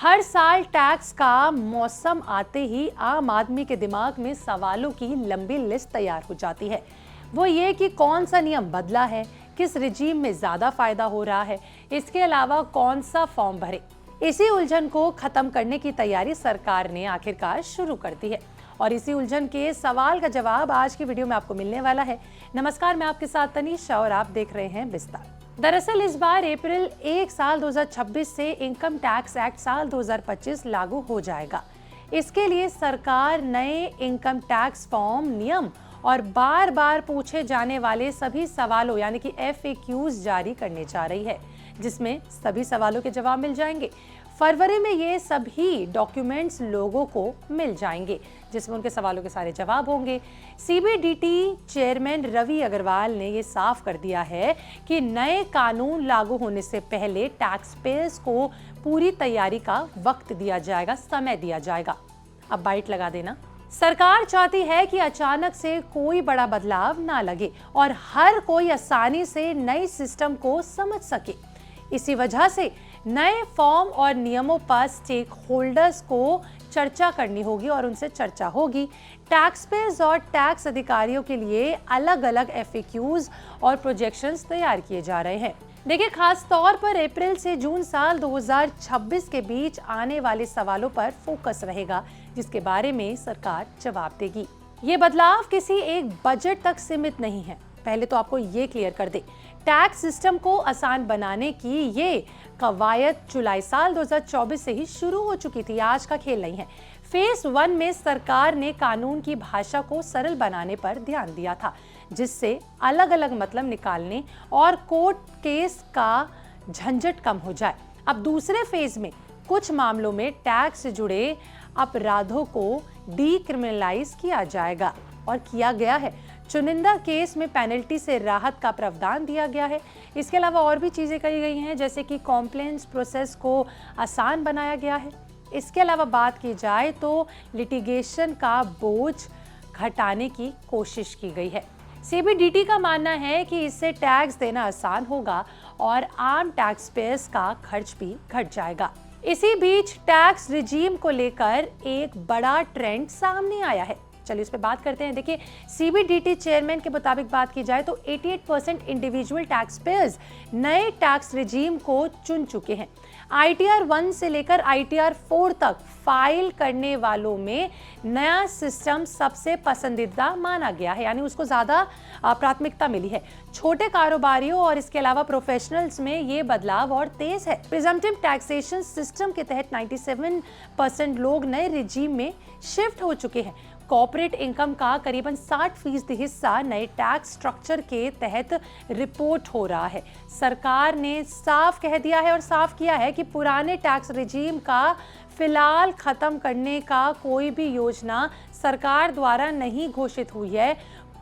हर साल टैक्स का मौसम आते ही आम आदमी के दिमाग में सवालों की लंबी लिस्ट तैयार हो जाती है। वो ये कि कौन सा नियम बदला है, किस रिजीम में ज्यादा फायदा हो रहा है, इसके अलावा कौन सा फॉर्म भरे। इसी उलझन को खत्म करने की तैयारी सरकार ने आखिरकार शुरू कर दी है और इसी उलझन के सवाल का जवाब आज की वीडियो में आपको मिलने वाला है। नमस्कार, मैं आपके साथ तनीषा और आप देख रहे हैं विस्तार। दरअसल इस बार अप्रैल 1 साल 2026 से इनकम टैक्स एक्ट साल 2025 लागू हो जाएगा। इसके लिए सरकार नए इनकम टैक्स फॉर्म, नियम और बार बार पूछे जाने वाले सभी सवालों यानी कि FAQs जारी करने जा रही है, जिसमें सभी सवालों के जवाब मिल जाएंगे। फरवरी में ये सभी डॉक्यूमेंट्स लोगों को मिल जाएंगे, जिसमें उनके सवालों के सारे जवाब होंगे। CBDT चेयरमैन रवि अग्रवाल ने ये साफ कर दिया है कि नए कानून लागू होने से पहले टैक्स पेयर्स को पूरी तैयारी का वक्त दिया जाएगा, समय दिया जाएगा। अब बाइट लगा देना। सरकार चाहती है कि अचानक से कोई बड़ा बदलाव ना लगे और हर कोई आसानी से नए सिस्टम को समझ सके। इसी वजह से नए फॉर्म और नियमों पर स्टेक होल्डर्स को चर्चा करनी होगी और उनसे चर्चा होगी। टैक्स पेयर्स और टैक्स अधिकारियों के लिए अलग अलग FAQs और प्रोजेक्शंस तैयार किए जा रहे हैं। देखिए, खास तौर पर अप्रैल से जून साल 2026 के बीच आने वाले सवालों पर फोकस रहेगा, जिसके बारे में सरकार जवाब देगी। ये बदलाव किसी एक बजट तक सीमित नहीं है। पहले तो आपको ये क्लियर कर दे, टैक्स सिस्टम को आसान बनाने की ये कवायद जुलाई साल 2024 से ही शुरू हो चुकी थी। आज का खेल नहीं है। फेज 1 में सरकार ने कानून की भाषा को सरल बनाने पर ध्यान दिया था, जिससे अलग अलग मतलब निकालने और कोर्ट केस का झंझट कम हो जाए। अब दूसरे फेज में कुछ मामलों में टैक्स से जुड़े अपराधों को डीक्रिमिनलाइज किया जाएगा और किया गया है। चुनिंदा केस में पेनल्टी से राहत का प्रावधान दिया गया है। इसके अलावा और भी चीजें कही गई हैं, जैसे कि कॉम्प्लेंस प्रोसेस को आसान बनाया गया है। इसके अलावा बात की जाए तो लिटिगेशन का बोझ घटाने की कोशिश की गई है। CBDT का मानना है कि इससे टैक्स देना आसान होगा और आम टैक्स पेयर्स का खर्च भी घट जाएगा। इसी बीच टैक्स रिजीम को लेकर एक बड़ा ट्रेंड सामने आया है। चलिए इस पे बात करते हैं। देखिए, CBDT चेयरमैन के मुताबिक बात की जाए तो 88% इंडिविजुअल टैक्स पेयर्स नए टैक्स रिजीम को चुन चुके हैं। ITR 1 से लेकर ITR 4 तक फाइल करने वालों में नया सिस्टम सबसे पसंदीदा माना गया है, यानी उसको ज्यादा प्राथमिकता मिली है। छोटे कारोबारियों और इसके अलावा प्रोफेशनल्स में ये बदलाव और तेज है। प्रिजम्पटिव टैक्सेशन सिस्टम के तहत 97% लोग नए रिजीम में शिफ्ट हो चुके हैं। कॉर्पोरेट इनकम का करीबन 60% हिस्सा नए टैक्स स्ट्रक्चर के तहत रिपोर्ट हो रहा है। सरकार ने साफ कह दिया है और साफ किया है कि पुराने टैक्स रिजीम का फिलहाल खत्म करने का कोई भी योजना सरकार द्वारा नहीं घोषित हुई है।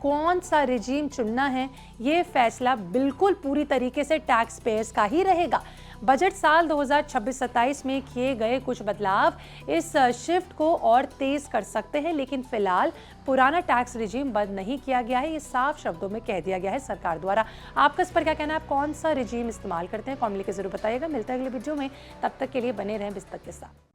कौन सा रिजीम चुनना है, ये फैसला बिल्कुल पूरी तरीके से टैक्स पेयर्स का ही रहेगा। बजट साल 2026-27 में किए गए कुछ बदलाव इस शिफ्ट को और तेज कर सकते हैं, लेकिन फिलहाल पुराना टैक्स रिजीम बंद नहीं किया गया है। ये साफ शब्दों में कह दिया गया है सरकार द्वारा। आपका इस पर क्या कहना है? आप कौन सा रिजीम इस्तेमाल करते हैं? कमेंट करके जरूर बताइएगा। मिलते हैं अगले वीडियो में, तब तक के लिए बने रहें विस्तार के साथ।